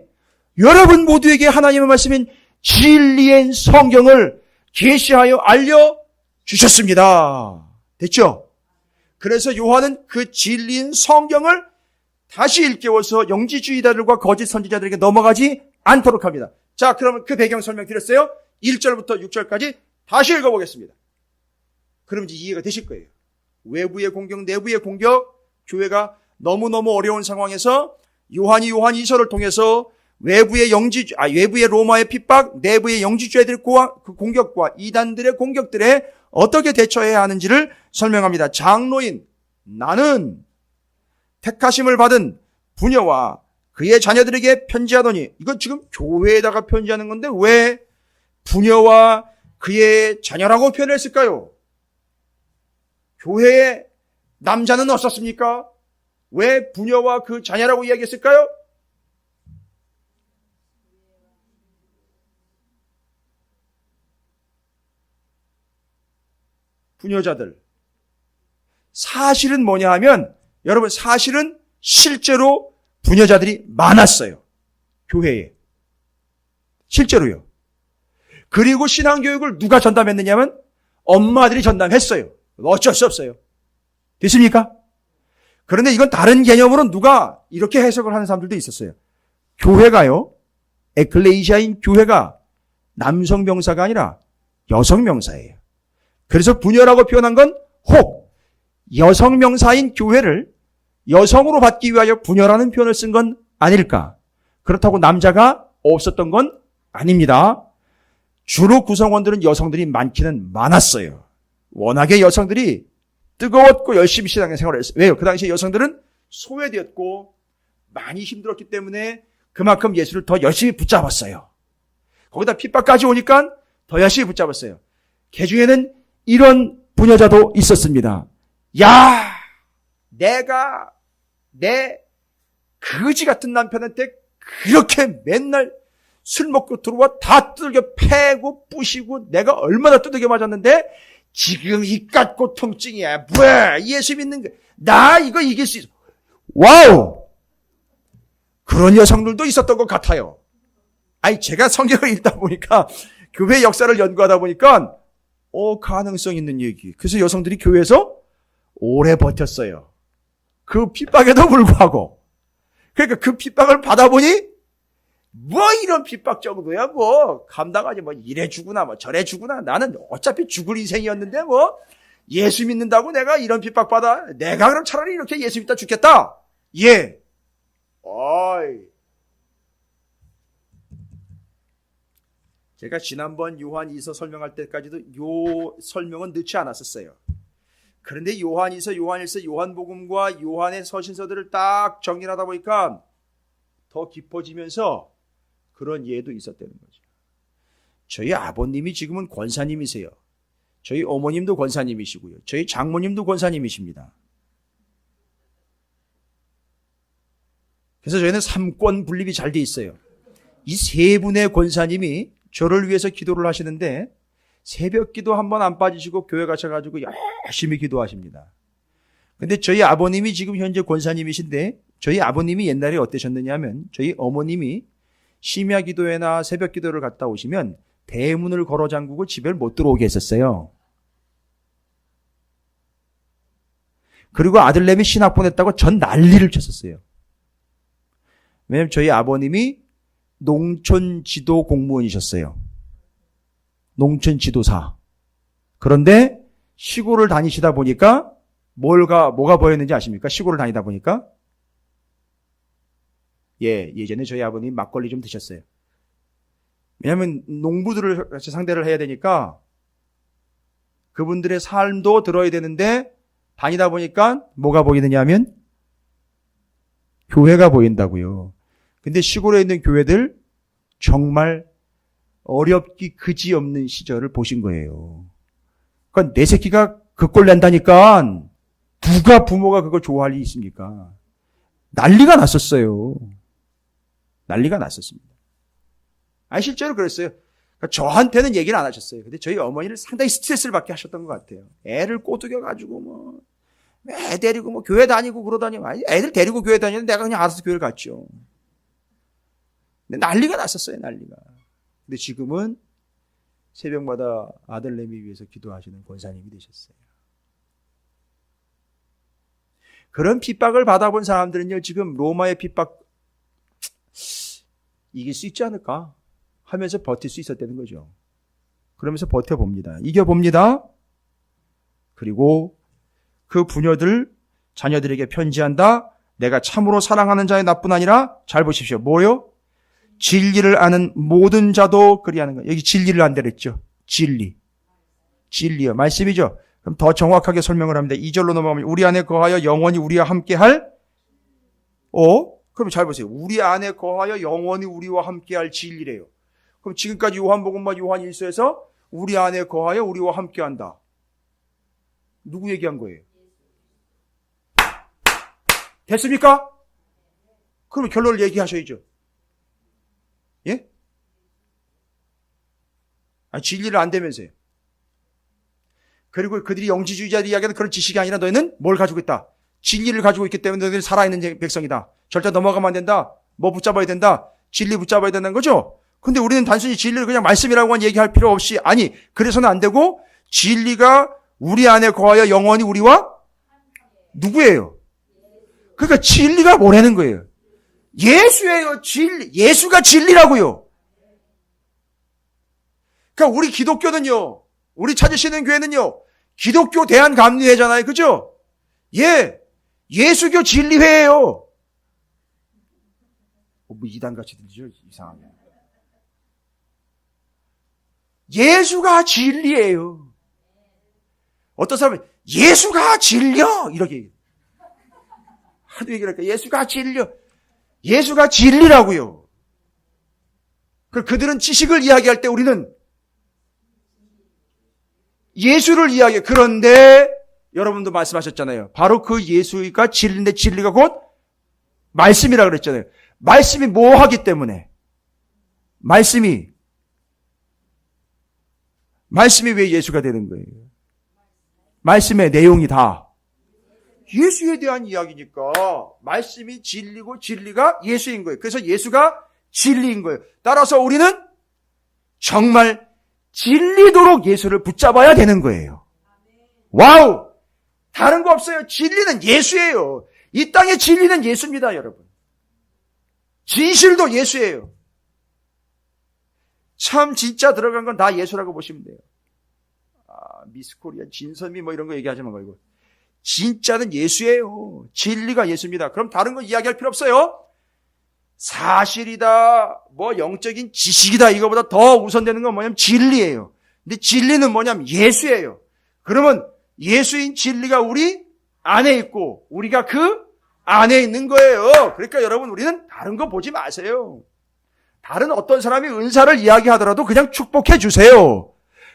여러분 모두에게 하나님의 말씀인 진리의 성경을 계시하여 알려주셨습니다. 됐죠? 그래서 요한은 그 진리인 성경을 다시 일깨워서 영지주의자들과 거짓 선지자들에게 넘어가지 않도록 합니다. 자, 그러면 그 배경 설명드렸어요. 1절부터 6절까지 다시 읽어보겠습니다. 그럼 이제 이해가 되실 거예요. 외부의 공격, 내부의 공격, 교회가 너무너무 어려운 상황에서 요한이 요한 2서를 통해서 외부의 로마의 핍박, 내부의 영지주의들의 공격과 이단들의 공격들에 어떻게 대처해야 하는지를 설명합니다. 장로인, 나는 택하심을 받은 부녀와 그의 자녀들에게 편지하더니, 이건 지금 교회에다가 편지하는 건데 왜 부녀와 그의 자녀라고 표현했을까요? 교회에 남자는 없었습니까? 왜 부녀와 그 자녀라고 이야기했을까요? 부녀자들. 사실은 뭐냐 하면, 여러분, 사실은 실제로 부녀자들이 많았어요. 교회에. 실제로요. 그리고 신앙교육을 누가 전담했느냐면 엄마들이 전담했어요. 어쩔 수 없어요. 됐습니까? 그런데 이건 다른 개념으로 누가 이렇게 해석을 하는 사람들도 있었어요. 교회가요, 에클레시아인 교회가 남성 명사가 아니라 여성 명사예요. 그래서 부녀라고 표현한 건 혹 여성 명사인 교회를 여성으로 받기 위하여 부녀라는 표현을 쓴 건 아닐까? 그렇다고 남자가 없었던 건 아닙니다. 주로 구성원들은 여성들이 많기는 많았어요. 워낙에 여성들이 뜨거웠고 열심히 신앙생활을 했어요. 왜요? 그 당시에 여성들은 소외되었고 많이 힘들었기 때문에 그만큼 예수를 더 열심히 붙잡았어요. 거기다 핍박까지 오니까 더 열심히 붙잡았어요. 그 중에는 이런 부녀자도 있었습니다. 야, 내가 내 거지 같은 남편한테 그렇게 맨날 술 먹고 들어와 다 두들겨 패고 부시고 내가 얼마나 두들겨 맞았는데 지금 이깟 고통증이야. 뭐야, 예수 믿는 거. 나 이거 이길 수 있어. 와우! 그런 여성들도 있었던 것 같아요. 아니, 제가 성경을 읽다 보니까 교회 역사를 연구하다 보니까 가능성 있는 얘기. 그래서 여성들이 교회에서 오래 버텼어요. 그 핍박에도 불구하고. 그러니까 그 핍박을 받아보니 뭐 이런 핍박 정도야 뭐 감당하지 뭐 이래 주구나 뭐 저래 주구나. 나는 어차피 죽을 인생이었는데 뭐 예수 믿는다고 내가 이런 핍박 받아. 내가 그럼 차라리 이렇게 예수 믿다 죽겠다. 예. 어이. 제가 지난번 요한이서 설명할 때까지도 요 설명은 넣지 않았었어요. 그런데 요한이서, 요한일서, 요한복음과 요한의 서신서들을 딱 정리하다 보니까 더 깊어지면서 그런 예도 있었다는 거죠. 저희 아버님이 지금은 권사님이세요. 저희 어머님도 권사님이시고요. 저희 장모님도 권사님이십니다. 그래서 저희는 삼권 분립이 잘 돼 있어요. 이 세 분의 권사님이 저를 위해서 기도를 하시는데 새벽 기도 한 번 안 빠지시고 교회 가셔가지고 열심히 기도하십니다. 근데 저희 아버님이 지금 현재 권사님이신데 저희 아버님이 옛날에 어떠셨느냐 하면 저희 어머님이 심야 기도회나 새벽 기도를 갔다 오시면 대문을 걸어 잠그고 집에 못 들어오게 했었어요. 그리고 아들내미 신학 보냈다고 전 난리를 쳤었어요. 왜냐하면 저희 아버님이 농촌 지도 공무원이셨어요. 농촌 지도사. 그런데 시골을 다니시다 보니까 뭐가 보였는지 아십니까? 시골을 다니다 보니까 예전에 저희 아버님 막걸리 좀 드셨어요. 왜냐하면 농부들을 같이 상대를 해야 되니까 그분들의 삶도 들어야 되는데 다니다 보니까 뭐가 보이느냐 하면 교회가 보인다고요. 근데 시골에 있는 교회들 정말 어렵기 그지없는 시절을 보신 거예요. 그러니까 내 새끼가 그 꼴 낸다니까 누가 부모가 그걸 좋아할 리 있습니까? 난리가 났었어요. 난리가 났었습니다. 실제로 그랬어요. 그러니까 저한테는 얘기를 안 하셨어요. 근데 저희 어머니를 상당히 스트레스를 받게 하셨던 것 같아요. 애를 꼬드겨가지고 애 데리고 교회 다니고 그러다니. 애들 데리고 교회 다니는데 내가 그냥 알아서 교회를 갔죠. 근데 난리가 났었어요, 난리가. 근데 지금은 새벽마다 아들내미 위해서 기도하시는 권사님이 되셨어요. 그런 핍박을 받아본 사람들은요, 지금 로마의 핍박 이길 수 있지 않을까 하면서 버틸 수 있었다는 거죠. 그러면서 버텨봅니다. 이겨봅니다. 그리고 그 부녀들, 자녀들에게 편지한다. 내가 참으로 사랑하는 자의 나뿐 아니라 잘 보십시오. 뭐요? 진리를 아는 모든 자도 그리하는 거예요. 여기 진리를 안다 그랬죠. 진리요. 말씀이죠. 그럼 더 정확하게 설명을 합니다. 2절로 넘어가면 우리 안에 거하여 영원히 우리와 함께할 그럼 잘 보세요. 우리 안에 거하여 영원히 우리와 함께할 진리래요. 그럼 지금까지 요한복음과 요한일서에서 우리 안에 거하여 우리와 함께한다. 누구 얘기한 거예요? 됐습니까? 그럼 결론을 얘기하셔야죠. 예? 진리를 안 되면서요. 그리고 그들이 영지주의자들 이야기하는 그런 지식이 아니라 너희는 뭘 가지고 있다? 진리를 가지고 있기 때문에 너희는 살아있는 백성이다. 절대 넘어가면 안 된다. 뭐 붙잡아야 된다. 진리 붙잡아야 된다는 거죠. 근데 우리는 단순히 진리를 그냥 말씀이라고만 얘기할 필요 없이 그래서는 안 되고 진리가 우리 안에 거하여 영원히 우리와 누구예요? 그러니까 진리가 뭐라는 거예요? 예수예요. 예수가 진리라고요. 그러니까 우리 기독교는요. 우리 찾으시는 교회는요. 기독교 대한감리회잖아요. 그죠? 예수교 진리회예요. 이단같이 들리죠? 이상하게. 예수가 진리예요. 어떤 사람은 예수가 진려 이렇게 얘기해요. 하도 얘기를 할까? 예수가 진려. 예수가 진리라고요. 그들은 지식을 이야기할 때 우리는 예수를 이야기해요. 그런데 여러분도 말씀하셨잖아요. 바로 그 예수가 진리인데 진리가 곧 말씀이라 그랬잖아요. 말씀이 뭐 하기 때문에? 말씀이 왜 예수가 되는 거예요? 말씀의 내용이 다 예수에 대한 이야기니까 말씀이 진리고 진리가 예수인 거예요. 그래서 예수가 진리인 거예요. 따라서 우리는 정말 진리도록 예수를 붙잡아야 되는 거예요. 와우! 다른 거 없어요. 진리는 예수예요. 이 땅의 진리는 예수입니다, 여러분. 진실도 예수예요. 참 진짜 들어간 건 다 예수라고 보시면 돼요. 미스코리아, 진선미 뭐 이런 거 얘기하지 말고. 진짜는 예수예요. 진리가 예수입니다. 그럼 다른 거 이야기할 필요 없어요. 사실이다, 뭐 영적인 지식이다, 이거보다 더 우선되는 건 뭐냐면 진리예요. 근데 진리는 뭐냐면 예수예요. 그러면 예수인 진리가 우리 안에 있고 우리가 그 안에 있는 거예요. 그러니까 여러분, 우리는 다른 거 보지 마세요. 다른 어떤 사람이 은사를 이야기하더라도 그냥 축복해 주세요.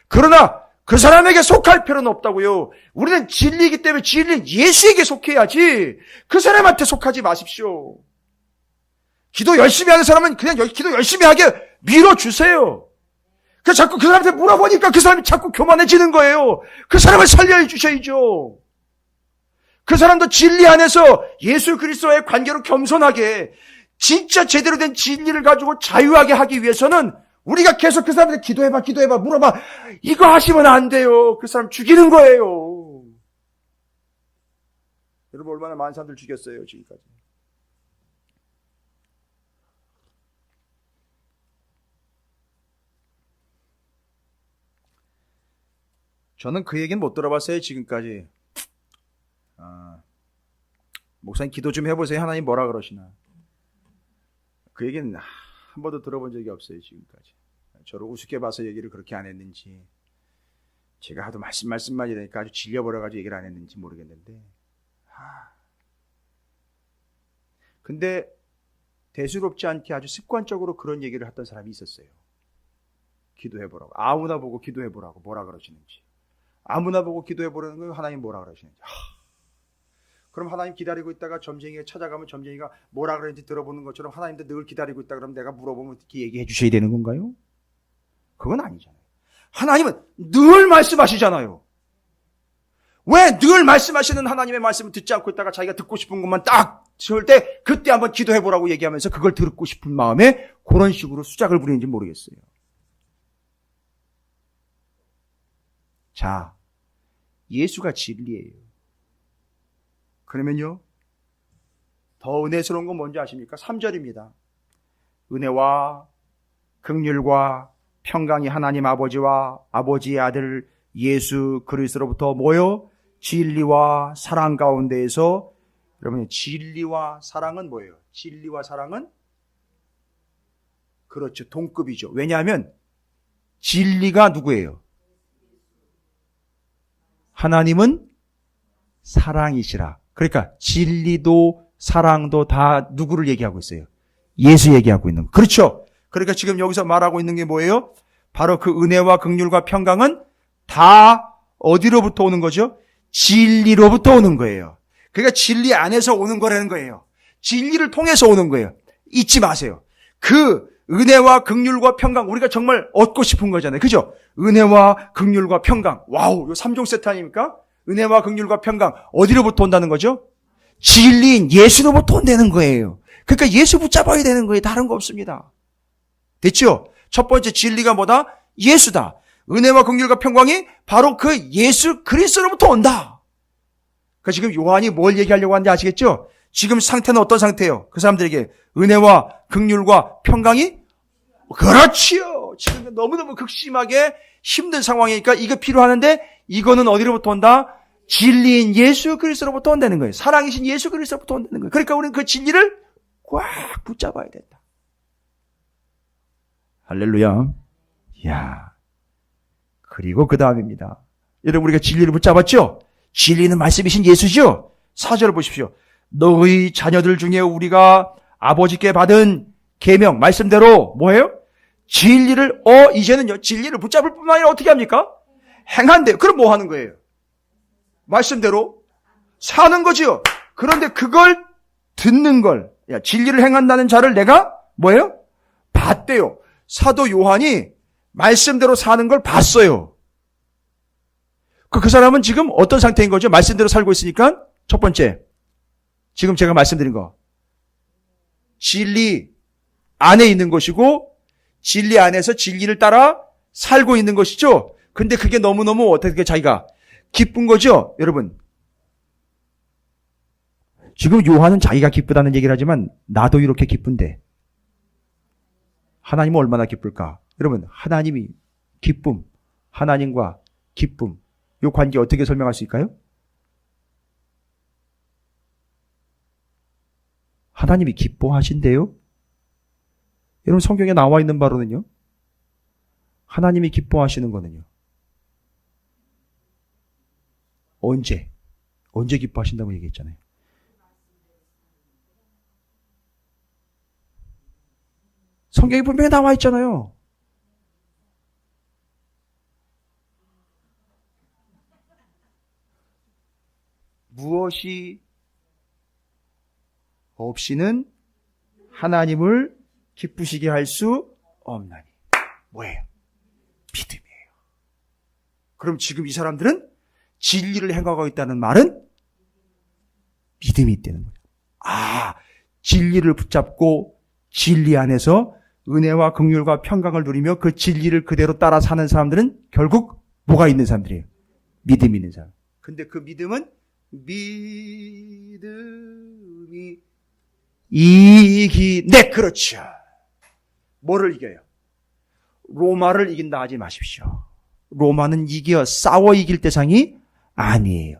그러나 그 사람에게 속할 필요는 없다고요. 우리는 진리이기 때문에 진리는 예수에게 속해야지 그 사람한테 속하지 마십시오. 기도 열심히 하는 사람은 그냥 기도 열심히 하게 밀어주세요. 자꾸 그 사람한테 물어보니까 그 사람이 자꾸 교만해지는 거예요. 그 사람을 살려 주셔야죠. 그 사람도 진리 안에서 예수 그리스도의 관계로 겸손하게 진짜 제대로 된 진리를 가지고 자유하게 하기 위해서는 우리가 계속 그 사람한테 기도해봐, 물어봐. 이거 하시면 안 돼요. 그 사람 죽이는 거예요. 여러분, 얼마나 많은 사람들 죽였어요, 지금까지. 저는 그 얘기는 못 들어봤어요, 지금까지. 목사님 기도 좀 해보세요. 하나님 뭐라 그러시나. 그 얘기는 한 번도 들어본 적이 없어요, 지금까지. 저를 우습게 봐서 얘기를 그렇게 안 했는지, 제가 하도 말씀만 이러니까 아주 질려버려가지고 얘기를 안 했는지 모르겠는데. 근데 대수롭지 않게 아주 습관적으로 그런 얘기를 했던 사람이 있었어요. 기도해보라고. 아무나 보고 기도해보라고 뭐라 그러시는지. 아무나 보고 기도해보라는 건 하나님 뭐라 그러시는지. 그럼 하나님 기다리고 있다가 점쟁이가 찾아가면 점쟁이가 뭐라 그러는지 들어보는 것처럼 하나님도 늘 기다리고 있다 그러면 내가 물어보면 어떻게 얘기해 주셔야 되는 건가요? 그건 아니잖아요. 하나님은 늘 말씀하시잖아요. 왜 늘 말씀하시는 하나님의 말씀을 듣지 않고 있다가 자기가 듣고 싶은 것만 딱 세울 때 그때 한번 기도해보라고 얘기하면서 그걸 듣고 싶은 마음에 그런 식으로 수작을 부리는지 모르겠어요. 자, 예수가 진리예요. 그러면요, 더 은혜스러운 건 뭔지 아십니까? 3절입니다. 은혜와 긍휼과 평강이 하나님 아버지와 아버지의 아들 예수 그리스도로부터 모여 진리와 사랑 가운데에서, 여러분, 진리와 사랑은 뭐예요? 진리와 사랑은 그렇죠, 동급이죠. 왜냐하면 진리가 누구예요? 하나님은 사랑이시라. 그러니까 진리도 사랑도 다 누구를 얘기하고 있어요? 예수 얘기하고 있는 거. 그렇죠. 그러니까 지금 여기서 말하고 있는 게 뭐예요? 바로 그 은혜와 긍휼과 평강은 다 어디로부터 오는 거죠? 진리로부터 오는 거예요. 그러니까 진리 안에서 오는 거라는 거예요. 진리를 통해서 오는 거예요. 잊지 마세요. 그 은혜와 긍휼과 평강, 우리가 정말 얻고 싶은 거잖아요. 그죠? 은혜와 긍휼과 평강. 와우, 요 3종 세트 아닙니까? 은혜와 긍휼과 평강 어디로부터 온다는 거죠? 진리인 예수로부터 온다는 거예요. 그러니까 예수 붙잡아야 되는 거예요. 다른 거 없습니다. 됐죠? 첫 번째 진리가 뭐다? 예수다. 은혜와 긍휼과 평강이 바로 그 예수 그리스도로부터 온다. 그러니까 지금 요한이 뭘 얘기하려고 하는지 아시겠죠? 지금 상태는 어떤 상태예요? 그 사람들에게 은혜와 긍휼과 평강이, 그렇지요. 지금 너무너무 극심하게 힘든 상황이니까 이거 필요하는데 이거는 어디로부터 온다? 진리인 예수 그리스도로부터 온다는 거예요. 사랑이신 예수 그리스도로부터 온다는 거예요. 그러니까 우리는 그 진리를 꽉 붙잡아야 된다. 할렐루야. 이야. 그리고 그 다음입니다. 여러분, 우리가 진리를 붙잡았죠? 진리는 말씀이신 예수죠? 4절을 보십시오. 너희 자녀들 중에 우리가 아버지께 받은 계명, 말씀대로 뭐예요? 진리를, 이제는요, 진리를 붙잡을 뿐만 아니라 어떻게 합니까? 행한대요. 그럼 뭐 하는 거예요? 말씀대로 사는 거지요. 그런데 그걸 듣는 걸, 진리를 행한다는 자를 내가 뭐예요? 봤대요. 사도 요한이 말씀대로 사는 걸 봤어요. 그 사람은 지금 어떤 상태인 거죠? 말씀대로 살고 있으니까 첫 번째, 지금 제가 말씀드린 거, 진리 안에 있는 것이고 진리 안에서 진리를 따라 살고 있는 것이죠. 근데 그게 너무너무 어떻게 자기가 기쁜 거죠. 여러분, 지금 요한은 자기가 기쁘다는 얘기를 하지만 나도 이렇게 기쁜데 하나님은 얼마나 기쁠까? 여러분, 하나님이 기쁨, 하나님과 기쁨, 이 관계 어떻게 설명할 수 있을까요? 하나님이 기뻐하신대요? 여러분, 성경에 나와 있는 바로는요, 하나님이 기뻐하시는 거는요, 언제 기뻐하신다고 얘기했잖아요. 성경에 분명히 나와 있잖아요. 무엇이 없이는 하나님을 기쁘시게 할 수 없나니. 뭐예요? 믿음이에요. 그럼 지금 이 사람들은 진리를 행하고 있다는 말은 믿음이 있다는 거예요. 아, 진리를 붙잡고 진리 안에서 은혜와 긍휼과 평강을 누리며 그 진리를 그대로 따라 사는 사람들은 결국 뭐가 있는 사람들이에요? 믿음이 있는 사람. 근데 그 믿음은 믿음이 네, 그렇죠. 뭐를 이겨요? 로마를 이긴다 하지 마십시오. 로마는 싸워 이길 대상이 아니에요.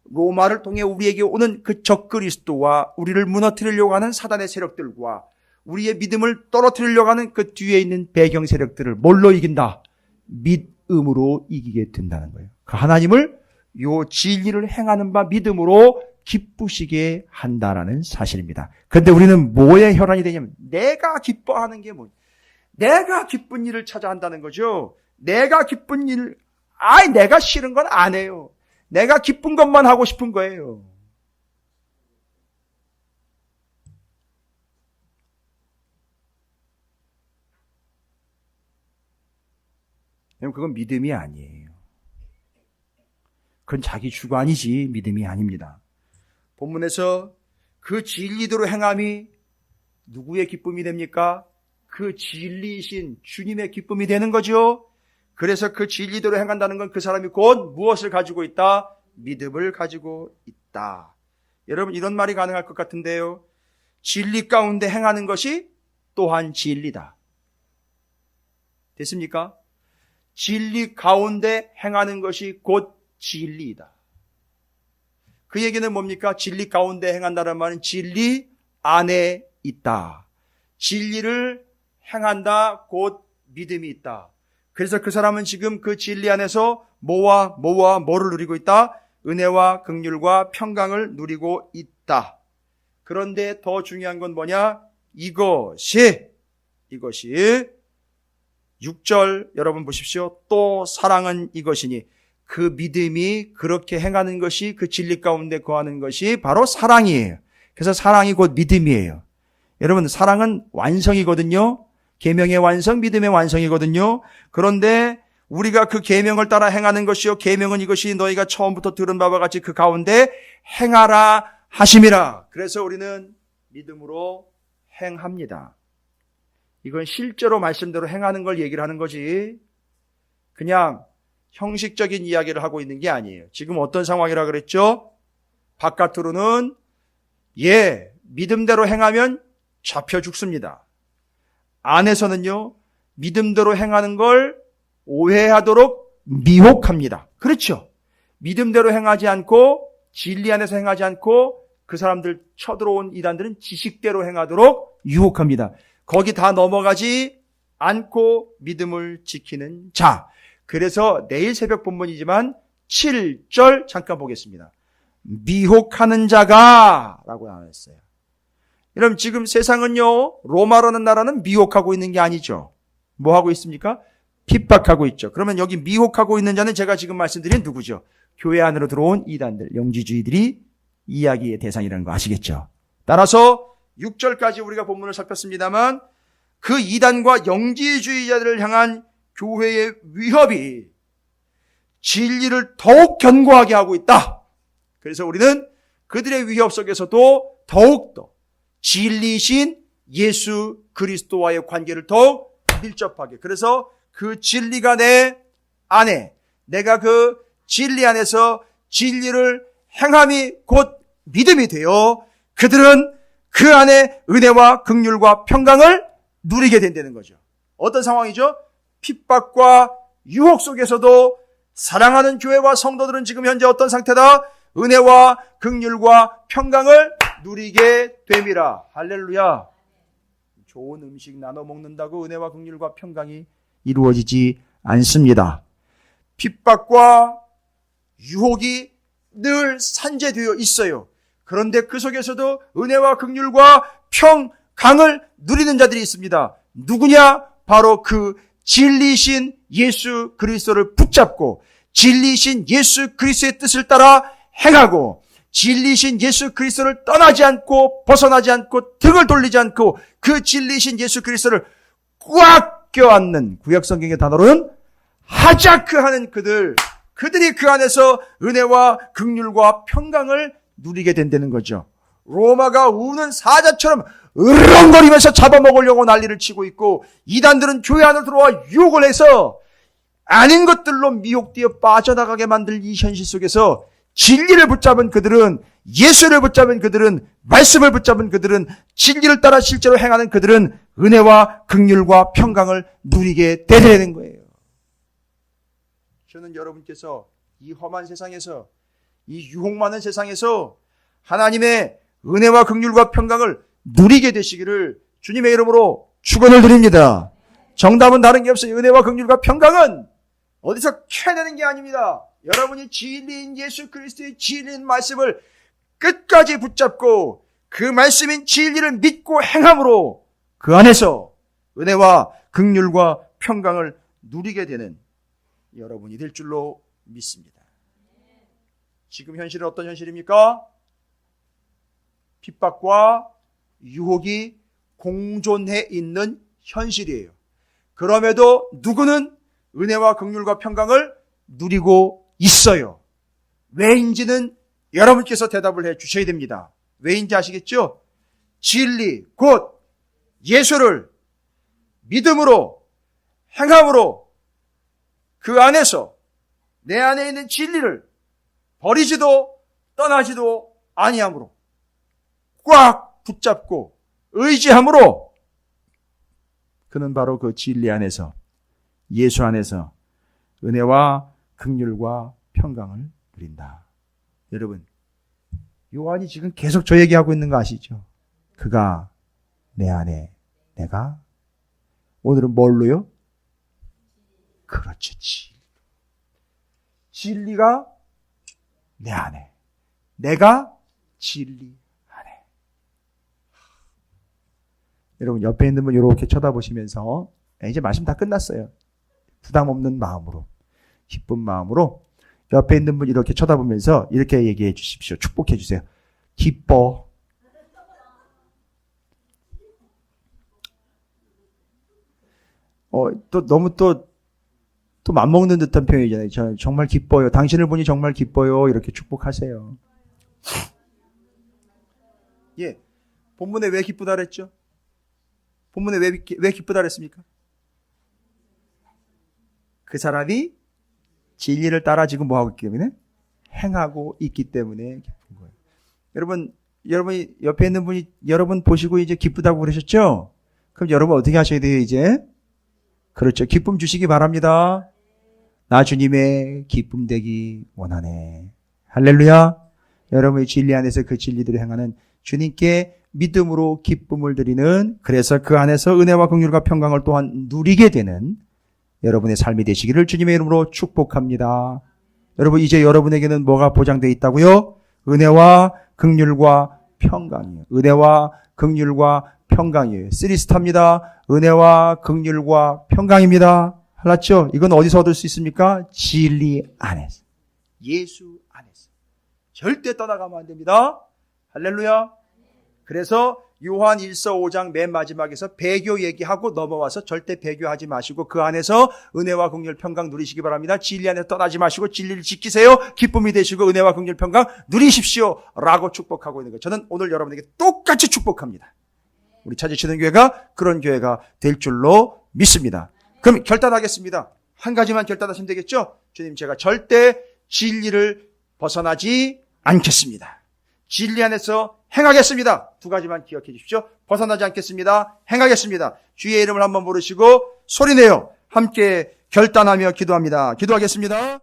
로마를 통해 우리에게 오는 그 적그리스도와 우리를 무너뜨리려고 하는 사단의 세력들과 우리의 믿음을 떨어뜨리려고 하는 그 뒤에 있는 배경 세력들을 뭘로 이긴다? 믿음으로 이기게 된다는 거예요. 그 하나님을 요 진리를 행하는 바 믿음으로 기쁘시게 한다라는 사실입니다. 그런데 우리는 뭐에 혈안이 되냐면 내가 기뻐하는 게 뭐냐? 내가 기쁜 일을 찾아 한다는 거죠. 내가 기쁜 일, 내가 싫은 건 안 해요. 내가 기쁜 것만 하고 싶은 거예요. 그건 믿음이 아니에요. 그건 자기 주관이지 믿음이 아닙니다. 본문에서 그 진리대로 행함이 누구의 기쁨이 됩니까? 그 진리이신 주님의 기쁨이 되는 거죠. 그래서 그 진리대로 행한다는 건 그 사람이 곧 무엇을 가지고 있다? 믿음을 가지고 있다. 여러분, 이런 말이 가능할 것 같은데요. 진리 가운데 행하는 것이 또한 진리다. 됐습니까? 진리 가운데 행하는 것이 곧 진리이다. 그 얘기는 뭡니까? 진리 가운데 행한다는 말은 진리 안에 있다. 진리를 행한다, 곧 믿음이 있다. 그래서 그 사람은 지금 그 진리 안에서 뭐를 누리고 있다? 은혜와 긍휼과 평강을 누리고 있다. 그런데 더 중요한 건 뭐냐? 이것이 6절 여러분 보십시오. 또 사랑은 이것이니, 그 믿음이 그렇게 행하는 것이, 그 진리 가운데 거하는 것이 바로 사랑이에요. 그래서 사랑이 곧 믿음이에요. 여러분, 사랑은 완성이거든요. 계명의 완성, 믿음의 완성이거든요. 그런데 우리가 그 계명을 따라 행하는 것이요, 계명은 이것이 너희가 처음부터 들은 바와 같이 그 가운데 행하라 하심이라. 그래서 우리는 믿음으로 행합니다. 이건 실제로 말씀대로 행하는 걸 얘기를 하는 거지, 그냥 형식적인 이야기를 하고 있는 게 아니에요. 지금 어떤 상황이라 그랬죠? 바깥으로는 믿음대로 행하면 잡혀 죽습니다. 안에서는요, 믿음대로 행하는 걸 오해하도록 미혹합니다. 그렇죠? 믿음대로 행하지 않고, 진리 안에서 행하지 않고, 그 사람들 쳐들어온 이단들은 지식대로 행하도록 유혹합니다. 거기 다 넘어가지 않고 믿음을 지키는 자. 그래서 내일 새벽 본문이지만 7절 잠깐 보겠습니다. 미혹하는 자가 라고 나왔어요. 여러분, 지금 세상은요, 로마라는 나라는 미혹하고 있는 게 아니죠. 뭐 하고 있습니까? 핍박하고 있죠. 그러면 여기 미혹하고 있는 자는 제가 지금 말씀드린 누구죠? 교회 안으로 들어온 이단들, 영지주의들이 이야기의 대상이라는 거 아시겠죠? 따라서 6절까지 우리가 본문을 살폈습니다만, 그 이단과 영지주의자들을 향한 교회의 위협이 진리를 더욱 견고하게 하고 있다. 그래서 우리는 그들의 위협 속에서도 더욱더 진리이신 예수 그리스도와의 관계를 더욱 밀접하게, 그래서 그 진리가 내 안에, 내가 그 진리 안에서 진리를 행함이 곧 믿음이 되어 그들은 그 안에 은혜와 긍휼과 평강을 누리게 된다는 거죠. 어떤 상황이죠? 핍박과 유혹 속에서도 사랑하는 교회와 성도들은 지금 현재 어떤 상태다? 은혜와 긍휼과 평강을 누리게 됨이라. 할렐루야. 좋은 음식 나눠 먹는다고 은혜와 긍휼과 평강이 이루어지지 않습니다. 핍박과 유혹이 늘 산재되어 있어요. 그런데 그 속에서도 은혜와 긍휼과 평강을 누리는 자들이 있습니다. 누구냐? 바로 그 진리신 예수 그리스도를 붙잡고 진리신 예수 그리스도의 뜻을 따라 행하고 진리신 예수 그리스도를 떠나지 않고 벗어나지 않고 등을 돌리지 않고 그 진리신 예수 그리스도를 꽉 껴안는, 구약 성경의 단어로는 하자크하는 그들이 그 안에서 은혜와 긍휼과 평강을 누리게 된다는 거죠. 로마가 우는 사자처럼 으르렁거리면서 잡아먹으려고 난리를 치고 있고 이단들은 교회 안으로 들어와 유혹을 해서 아닌 것들로 미혹되어 빠져나가게 만들 이 현실 속에서 진리를 붙잡은 그들은, 예수를 붙잡은 그들은, 말씀을 붙잡은 그들은, 진리를 따라 실제로 행하는 그들은 은혜와 긍휼과 평강을 누리게 되는 거예요. 저는 여러분께서 이 험한 세상에서, 이 유혹 많은 세상에서 하나님의 은혜와 긍휼과 평강을 누리게 되시기를 주님의 이름으로 축원을 드립니다. 정답은 다른 게 없어요. 은혜와 긍휼과 평강은 어디서 캐내는 게 아닙니다. 여러분이 진리인 예수 그리스도의 진리인 말씀을 끝까지 붙잡고 그 말씀인 진리를 믿고 행함으로 그 안에서 은혜와 긍휼과 평강을 누리게 되는 여러분이 될 줄로 믿습니다. 지금 현실은 어떤 현실입니까? 핍박과 유혹이 공존해 있는 현실이에요. 그럼에도 누구는 은혜와 긍휼과 평강을 누리고 있어요. 왜인지는 여러분께서 대답을 해 주셔야 됩니다. 왜인지 아시겠죠? 진리, 곧 예수를 믿음으로, 행함으로 그 안에서 내 안에 있는 진리를 버리지도 떠나지도 아니함으로 꽉 붙잡고 의지함으로 그는 바로 그 진리 안에서, 예수 안에서 은혜와 긍휼과 평강을 누린다. 여러분, 요한이 지금 계속 저 얘기하고 있는 거 아시죠? 그가 내 안에, 내가 오늘은 뭘로요? 그렇죠. 진리가 내 안에, 내가 진리 안에. 여러분, 옆에 있는 분 이렇게 쳐다보시면서 이제 말씀 다 끝났어요. 부담 없는 마음으로, 기쁜 마음으로 옆에 있는 분 이렇게 쳐다보면서 이렇게 얘기해 주십시오. 축복해 주세요. 기뻐. 또 너무 또 맘먹는 듯한 표현이잖아요. 저 정말 기뻐요. 당신을 보니 정말 기뻐요. 이렇게 축복하세요. 예. 본문에 왜 기쁘다 그랬죠? 본문에 왜 기쁘다 그랬습니까? 그 사람이 진리를 따라 지금 뭐하고 있기 때문에? 행하고 있기 때문에 기쁜 거예요. 여러분이 옆에 있는 분이 여러분 보시고 이제 기쁘다고 그러셨죠? 그럼 여러분 어떻게 하셔야 돼요, 이제? 그렇죠. 기쁨 주시기 바랍니다. 나 주님의 기쁨 되기 원하네. 할렐루야. 여러분의 진리 안에서 그 진리들을 행하는 주님께 믿음으로 기쁨을 드리는, 그래서 그 안에서 은혜와 긍휼과 평강을 또한 누리게 되는 여러분의 삶이 되시기를 주님의 이름으로 축복합니다. 여러분, 이제 여러분에게는 뭐가 보장되어 있다고요? 은혜와 긍휼과 평강이에요. 은혜와 긍휼과 평강이에요. 3스타입니다. 은혜와 긍휼과 평강입니다. 알았죠? 이건 어디서 얻을 수 있습니까? 진리 안에서, 예수 안에서. 절대 떠나가면 안 됩니다. 할렐루야. 그래서 요한 1서 5장 맨 마지막에서 배교 얘기하고 넘어와서 절대 배교하지 마시고 그 안에서 은혜와 긍휼 평강 누리시기 바랍니다. 진리 안에서 떠나지 마시고 진리를 지키세요. 기쁨이 되시고 은혜와 긍휼 평강 누리십시오. 라고 축복하고 있는 거예요. 저는 오늘 여러분에게 똑같이 축복합니다. 우리 찾으시는 교회가 그런 교회가 될 줄로 믿습니다. 그럼 결단하겠습니다. 한 가지만 결단하시면 되겠죠? 주님, 제가 절대 진리를 벗어나지 않겠습니다. 진리 안에서 행하겠습니다. 두 가지만 기억해 주십시오. 벗어나지 않겠습니다. 행하겠습니다. 주의 이름을 한번 부르시고 소리내어 함께 결단하며 기도합니다. 기도하겠습니다.